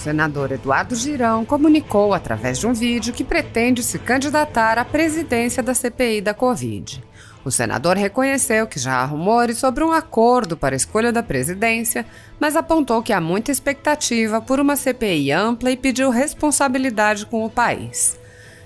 senador Eduardo Girão comunicou através de um vídeo que pretende se candidatar à presidência da CPI da Covid. O senador reconheceu que já há rumores sobre um acordo para a escolha da presidência, mas apontou que há muita expectativa por uma CPI ampla e pediu responsabilidade com o país.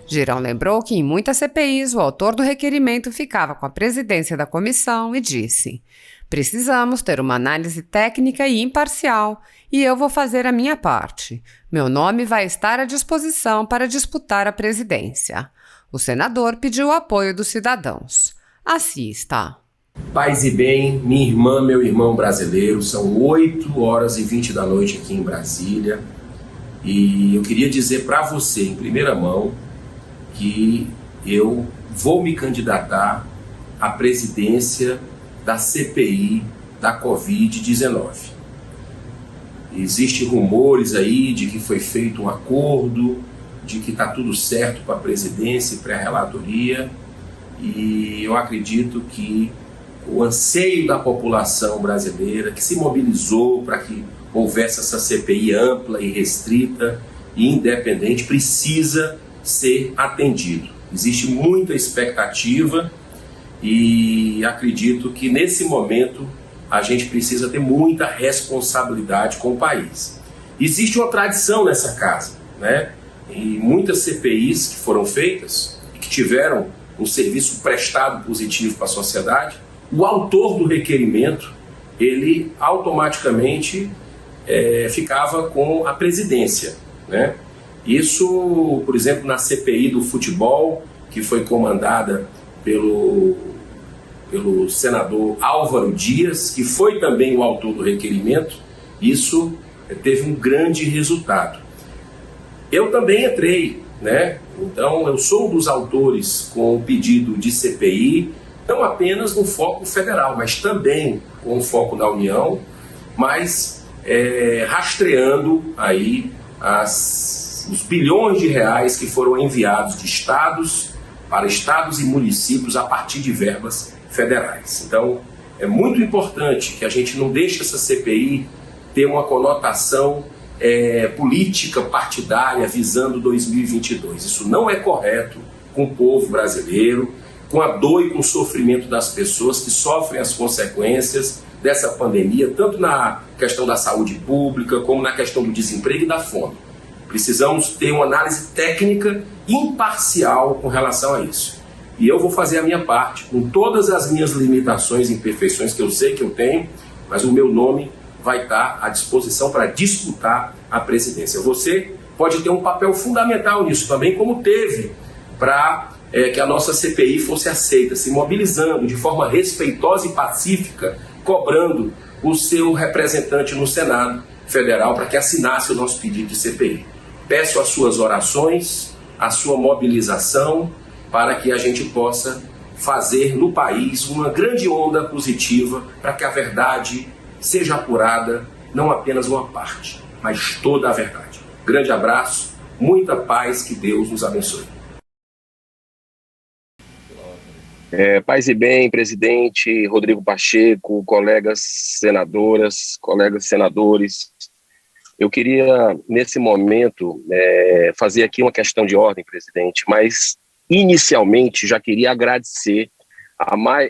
Girão lembrou que em muitas CPIs o autor do requerimento ficava com a presidência da comissão e disse: "Precisamos ter uma análise técnica e imparcial, e eu vou fazer a minha parte. Meu nome vai estar à disposição para disputar a presidência." O senador pediu o apoio dos cidadãos. Assista. Paz e bem, minha irmã, meu irmão brasileiro, são 8h20 da noite aqui em Brasília, e eu queria dizer para você, em primeira mão, que eu vou me candidatar à presidência da CPI da Covid-19. Existem rumores aí de que foi feito um acordo, de que está tudo certo para a presidência e para a relatoria, e eu acredito que o anseio da população brasileira, que se mobilizou para que houvesse essa CPI ampla e restrita e independente, precisa ser atendido. Existe muita expectativa e acredito que nesse momento a gente precisa ter muita responsabilidade com o país. Existe uma tradição nessa casa, né? E muitas CPIs que foram feitas e que tiveram um serviço prestado positivo para a sociedade, o autor do requerimento, ele automaticamente ficava com a presidência, né? Isso, por exemplo, na CPI do futebol, que foi comandada pelo senador Álvaro Dias, que foi também o autor do requerimento, isso teve um grande resultado. Eu também entrei, né? Então eu sou um dos autores com o pedido de CPI, não apenas no foco federal, mas também com o foco da União, mas rastreando aí os bilhões de reais que foram enviados de estados para estados e municípios a partir de verbas federais. Então é muito importante que a gente não deixe essa CPI ter uma conotação política partidária visando 2022. Isso não é correto com o povo brasileiro, com a dor e com o sofrimento das pessoas que sofrem as consequências dessa pandemia, tanto na questão da saúde pública, como na questão do desemprego e da fome. Precisamos ter uma análise técnica imparcial com relação a isso. E eu vou fazer a minha parte, com todas as minhas limitações e imperfeições que eu sei que eu tenho, mas o meu nome vai estar à disposição para disputar a presidência. Você pode ter um papel fundamental nisso também, como teve para que a nossa CPI fosse aceita, se mobilizando de forma respeitosa e pacífica, cobrando o seu representante no Senado Federal para que assinasse o nosso pedido de CPI. Peço as suas orações, a sua mobilização, para que a gente possa fazer no país uma grande onda positiva para que a verdade seja apurada, não apenas uma parte, mas toda a verdade. Grande abraço, muita paz, que Deus nos abençoe. Paz e bem, presidente Rodrigo Pacheco, colegas senadoras, colegas senadores. Eu queria, nesse momento, fazer aqui uma questão de ordem, presidente, mas inicialmente já queria agradecer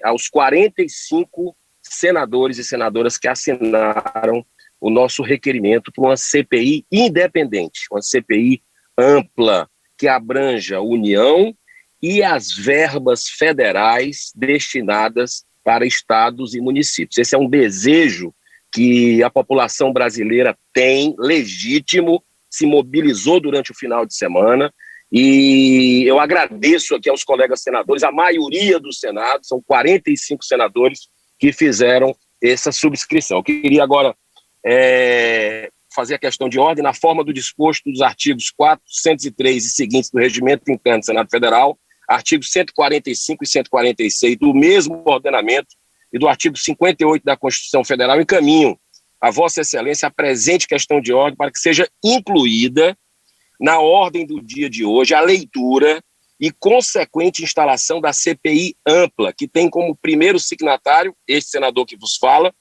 aos 45 senadores e senadoras que assinaram o nosso requerimento para uma CPI independente, uma CPI ampla, que abranja a União e as verbas federais destinadas para estados e municípios. Esse é um desejo que a população brasileira tem, legítimo, se mobilizou durante o final de semana, e eu agradeço aqui aos colegas senadores, a maioria do Senado, são 45 senadores que fizeram essa subscrição. Eu queria agora fazer a questão de ordem na forma do disposto dos artigos 403 e seguintes do Regimento Interno do Senado Federal, artigos 145 e 146 do mesmo ordenamento e do artigo 58 da Constituição Federal, encaminho a Vossa Excelência a presente questão de ordem para que seja incluída na ordem do dia de hoje a leitura e consequente instalação da CPI ampla, que tem como primeiro signatário este senador que vos fala,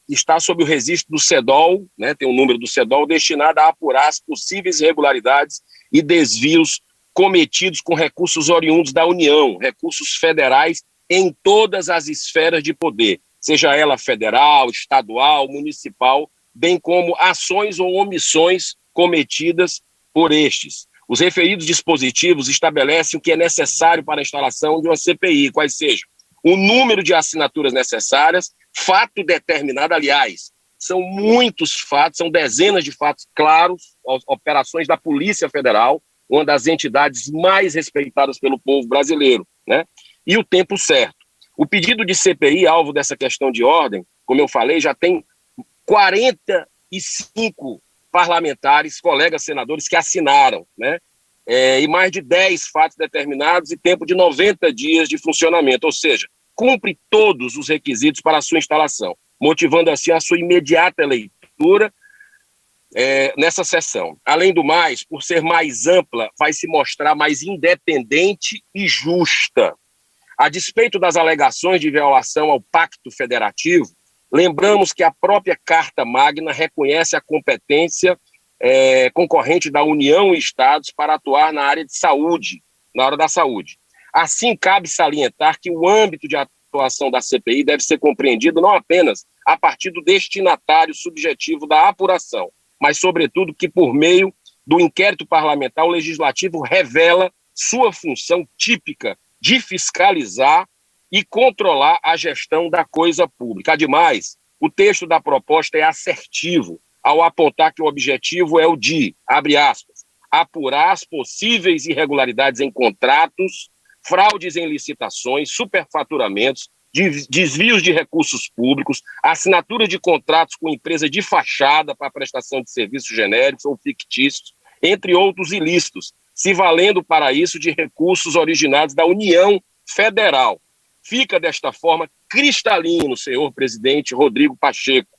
está sob o registro do CEDOL, né, tem um número do CEDOL, destinado a apurar as possíveis irregularidades e desvios cometidos com recursos oriundos da União, recursos federais em todas as esferas de poder, seja ela federal, estadual, municipal, bem como ações ou omissões cometidas por estes. Os referidos dispositivos estabelecem o que é necessário para a instalação de uma CPI, quais sejam o número de assinaturas necessárias, fato determinado, aliás, são muitos fatos, são dezenas de fatos claros, operações da Polícia Federal, uma das entidades mais respeitadas pelo povo brasileiro, né? E o tempo certo. O pedido de CPI, alvo dessa questão de ordem, como eu falei, já tem 45 parlamentares, colegas senadores que assinaram, né? E mais de 10 fatos determinados e tempo de 90 dias de funcionamento, ou seja, cumpre todos os requisitos para a sua instalação, motivando assim a sua imediata leitura nessa sessão. Além do mais, por ser mais ampla, vai se mostrar mais independente e justa. A despeito das alegações de violação ao Pacto Federativo, lembramos que a própria Carta Magna reconhece a competência concorrente da União e Estados para atuar na área de saúde, na área da saúde. Assim, cabe salientar que o âmbito de atuação da CPI deve ser compreendido não apenas a partir do destinatário subjetivo da apuração, mas, sobretudo, que por meio do inquérito parlamentar, o Legislativo revela sua função típica de fiscalizar e controlar a gestão da coisa pública. Ademais, o texto da proposta é assertivo ao apontar que o objetivo é o de, abre aspas, apurar as possíveis irregularidades em contratos, fraudes em licitações, superfaturamentos, desvios de recursos públicos, assinatura de contratos com empresa de fachada para prestação de serviços genéricos ou fictícios, entre outros ilícitos, se valendo para isso de recursos originados da União Federal. Fica desta forma cristalino, senhor presidente Rodrigo Pacheco,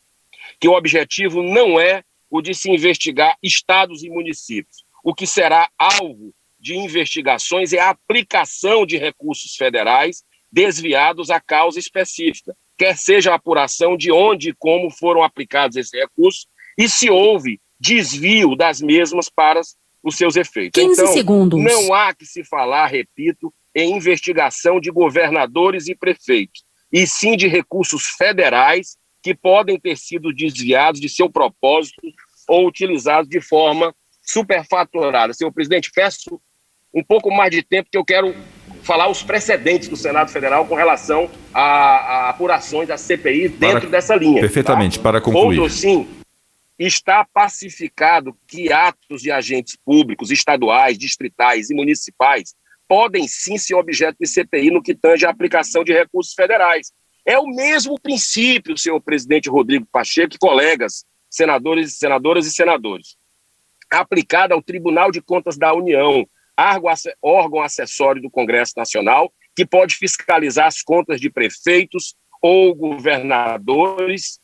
que o objetivo não é o de se investigar estados e municípios. O que será alvo de investigações é a aplicação de recursos federais desviados à causa específica, quer seja a apuração de onde e como foram aplicados esses recursos e se houve desvio das mesmas para os seus efeitos. 15 então, segundos. Não há que se falar, repito, em investigação de governadores e prefeitos, e sim de recursos federais que podem ter sido desviados de seu propósito ou utilizados de forma superfaturada. Senhor presidente, peço um pouco mais de tempo, que eu quero falar os precedentes do Senado Federal com relação a apurações da CPI dentro dessa linha. Perfeitamente, tá? para concluir. Outro, sim, está pacificado que atos de agentes públicos, estaduais, distritais e municipais podem sim ser objeto de CPI no que tange à aplicação de recursos federais. É o mesmo princípio, senhor presidente Rodrigo Pacheco e colegas, senadores, senadoras e senadores, aplicado ao Tribunal de Contas da União, órgão acessório do Congresso Nacional, que pode fiscalizar as contas de prefeitos ou governadores,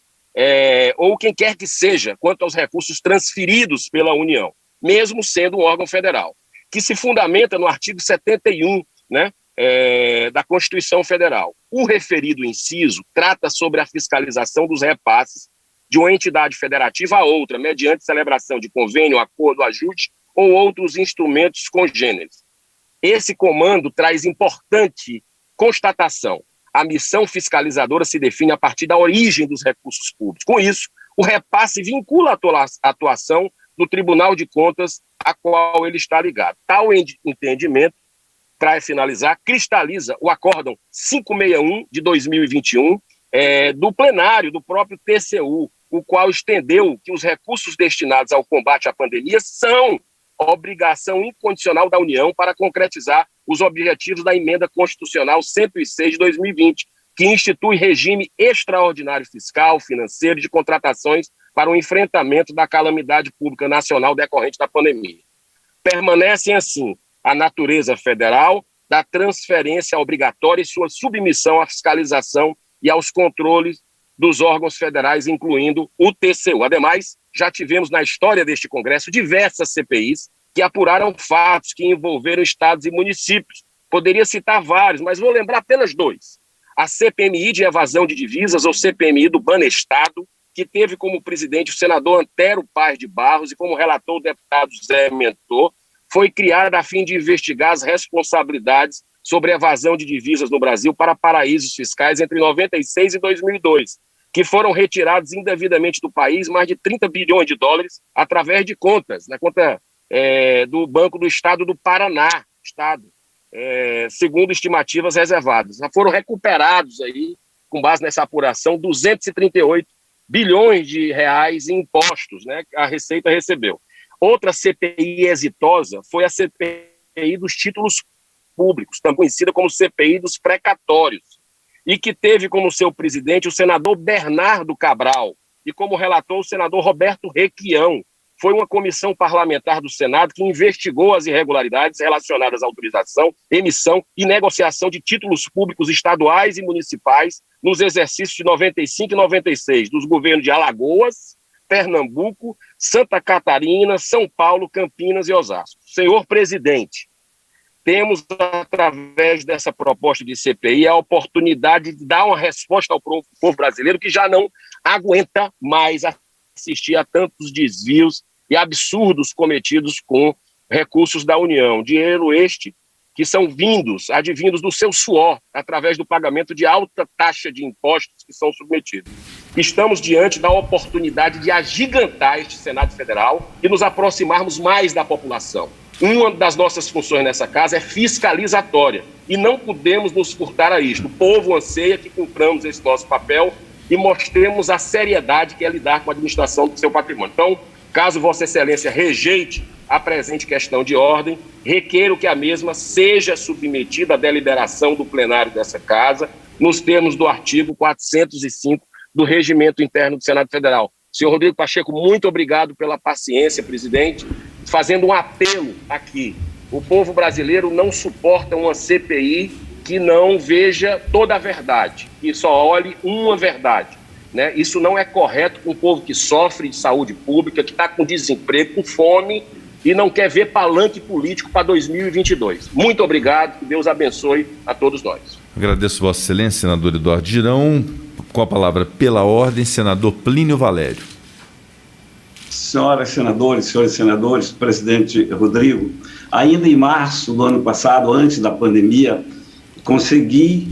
ou quem quer que seja, quanto aos recursos transferidos pela União, mesmo sendo um órgão federal, que se fundamenta no artigo 71, né, da Constituição Federal. O referido inciso trata sobre a fiscalização dos repasses de uma entidade federativa a outra, mediante celebração de convênio, acordo, ajuste ou outros instrumentos congêneres. Esse comando traz importante constatação. A missão fiscalizadora se define a partir da origem dos recursos públicos. Com isso, o repasse vincula a atuação do Tribunal de Contas a qual ele está ligado. Tal entendimento, para finalizar, cristaliza o Acórdão 561 de 2021 do plenário do próprio TCU, o qual estendeu que os recursos destinados ao combate à pandemia são obrigação incondicional da União para concretizar os objetivos da Emenda Constitucional 106 de 2020, que institui regime extraordinário fiscal, financeiro e de contratações para o enfrentamento da calamidade pública nacional decorrente da pandemia. Permanecem, assim, a natureza federal da transferência obrigatória e sua submissão à fiscalização e aos controles dos órgãos federais, incluindo o TCU. Ademais, já tivemos na história deste Congresso diversas CPIs que apuraram fatos que envolveram estados e municípios. Poderia citar vários, mas vou lembrar apenas dois. a CPMI de evasão de divisas, ou CPMI do Banestado, que teve como presidente o senador Antero Paz de Barros e como relator o deputado Zé Mentor, foi criada a fim de investigar as responsabilidades sobre a evasão de divisas no Brasil para paraísos fiscais entre 96 e 2002, que foram retirados indevidamente do país mais de 30 bilhões de dólares através de contas, na conta do Banco do Estado do Paraná, segundo estimativas reservadas. Já foram recuperados aí, com base nessa apuração, 238 bilhões de reais em impostos, né, que a Receita recebeu. Outra CPI exitosa foi a CPI dos títulos públicos, também conhecida como CPI dos precatórios, e que teve como seu presidente o senador Bernardo Cabral e como relator o senador Roberto Requião. Foi uma comissão parlamentar do Senado que investigou as irregularidades relacionadas à autorização, emissão e negociação de títulos públicos estaduais e municipais nos exercícios de 95 e 96 dos governos de Alagoas, Pernambuco, Santa Catarina, São Paulo, Campinas e Osasco. Senhor presidente, temos, através dessa proposta de CPI, a oportunidade de dar uma resposta ao povo brasileiro que já não aguenta mais assistir a tantos desvios e absurdos cometidos com recursos da União. Dinheiro este que são advindos do seu suor, através do pagamento de alta taxa de impostos que são submetidos. Estamos diante da oportunidade de agigantar este Senado Federal e nos aproximarmos mais da população. Uma das nossas funções nessa casa é fiscalizatória e não podemos nos furtar a isto. O povo anseia que cumpramos esse nosso papel e mostremos a seriedade que é lidar com a administração do seu patrimônio. Então, caso Vossa Excelência rejeite a presente questão de ordem, requeiro que a mesma seja submetida à deliberação do plenário dessa casa, nos termos do artigo 405 do Regimento Interno do Senado Federal. Senhor Rodrigo Pacheco, muito obrigado pela paciência, presidente, fazendo um apelo aqui. O povo brasileiro não suporta uma CPI que não veja toda a verdade, que só olhe uma verdade, né? Isso não é correto com o povo que sofre de saúde pública, que está com desemprego, com fome e não quer ver palanque político para 2022. Muito obrigado, que Deus abençoe a todos nós. Agradeço Vossa Excelência, senador Eduardo Girão. Com a palavra pela ordem, senador Plínio Valério. Senhoras senadores, senhores senadores, presidente Rodrigo, ainda em março do ano passado, antes da pandemia, consegui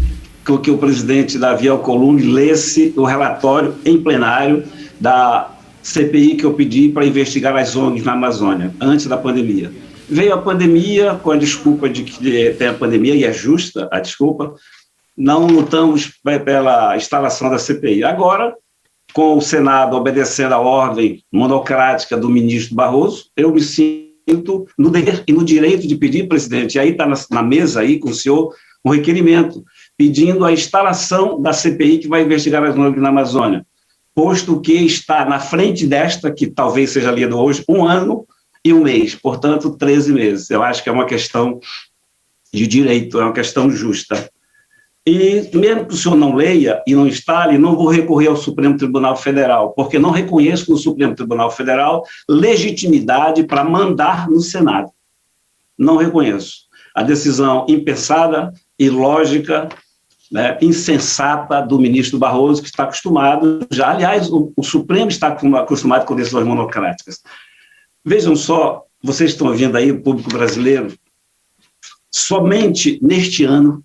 que o presidente Davi Alcolumbre lesse o relatório em plenário da CPI que eu pedi para investigar as ONGs na Amazônia, antes da pandemia. Veio a pandemia, com a desculpa de que tem a pandemia, e é justa a desculpa, não lutamos pela instalação da CPI. Agora, com o Senado obedecendo a ordem monocrática do ministro Barroso, eu me sinto no dever e no direito de pedir, presidente, e aí está na mesa aí com o senhor um requerimento, pedindo a instalação da CPI que vai investigar as ONGs na Amazônia, posto que está na frente desta, que talvez seja lida hoje, 1 ano e 1 mês, portanto, 13 meses. Eu acho que é uma questão de direito, é uma questão justa. E mesmo que o senhor não leia e não instale, não vou recorrer ao Supremo Tribunal Federal, porque não reconheço no Supremo Tribunal Federal legitimidade para mandar no Senado. Não reconheço. A decisão impensada, ilógica, né, insensata do ministro Barroso, que está acostumado já, aliás, o Supremo está acostumado com decisões monocráticas. Vejam só, vocês estão ouvindo aí, o público brasileiro, somente neste ano,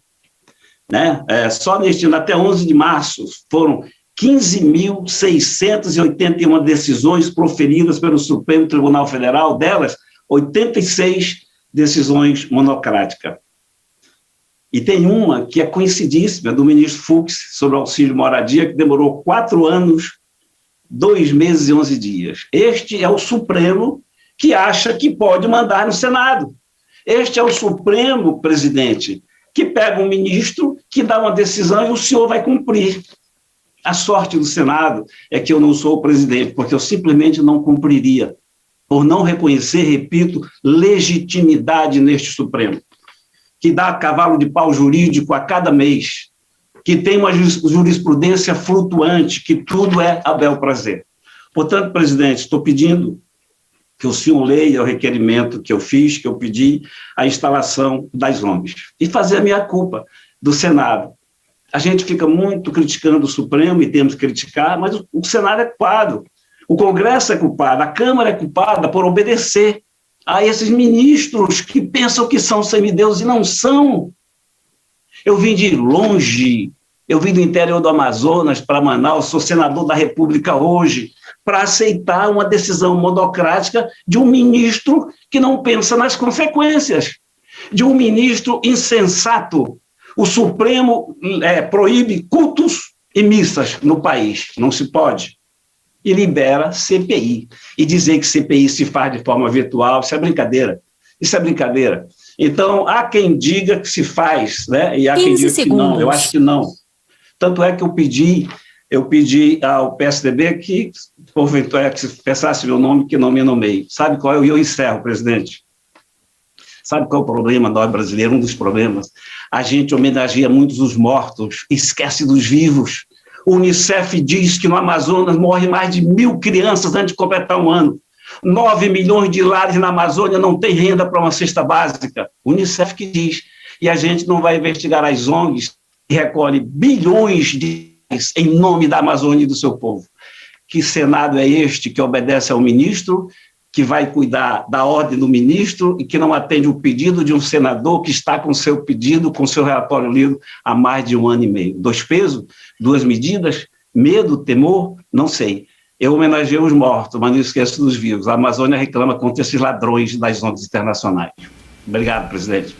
né, só neste ano, até 11 de março, foram 15.681 decisões proferidas pelo Supremo Tribunal Federal, delas 86 decisões monocráticas. E tem uma que é conhecidíssima, do ministro Fux, sobre o auxílio moradia, que demorou 4 anos, 2 meses e 11 dias. Este é o Supremo que acha que pode mandar no Senado. Este é o Supremo, presidente, que pega um ministro, que dá uma decisão e o senhor vai cumprir. A sorte do Senado é que eu não sou o presidente, porque eu simplesmente não cumpriria, por não reconhecer, repito, legitimidade neste Supremo, que dá cavalo de pau jurídico a cada mês, que tem uma jurisprudência flutuante, que tudo é a bel prazer. Portanto, presidente, estou pedindo que o senhor leia o requerimento que eu fiz, que eu pedi, a instalação das ONGs, e fazer a minha culpa do Senado. A gente fica muito criticando o Supremo e temos que criticar, mas o Senado é culpado, o Congresso é culpado, a Câmara é culpada por obedecer a esses ministros que pensam que são semideuses e não são. Eu vim de longe, eu vim do interior do Amazonas para Manaus, sou senador da República hoje, para aceitar uma decisão monocrática de um ministro que não pensa nas consequências, de um ministro insensato. O Supremo proíbe cultos e missas no país, não se pode. E libera CPI. E dizer que CPI se faz de forma virtual, isso é brincadeira. Isso é brincadeira. Então, há quem diga que se faz, né? E há quem diga que não. Eu acho que não. Tanto é que eu pedi ao PSDB que, porventura, que pensasse meu nome, que não me nomeie. Sabe qual é? Eu encerro, presidente. Sabe qual é o problema nós brasileiros? Um dos problemas. A gente homenageia muitos os mortos, esquece dos vivos. O Unicef diz que no Amazonas morrem mais de 1.000 crianças antes de completar um ano. 9 milhões de lares na Amazônia não têm renda para uma cesta básica. O Unicef que diz. E a gente não vai investigar as ONGs que recolhem bilhões de reais em nome da Amazônia e do seu povo. Que Senado é este que obedece ao ministro, que vai cuidar da ordem do ministro e que não atende o pedido de um senador que está com seu pedido, com seu relatório lido há mais de 1 ano e meio. 2 pesos, 2 medidas, medo, temor, não sei. Eu homenageei os mortos, mas não esqueço dos vivos. A Amazônia reclama contra esses ladrões das ONGs internacionais. Obrigado, presidente.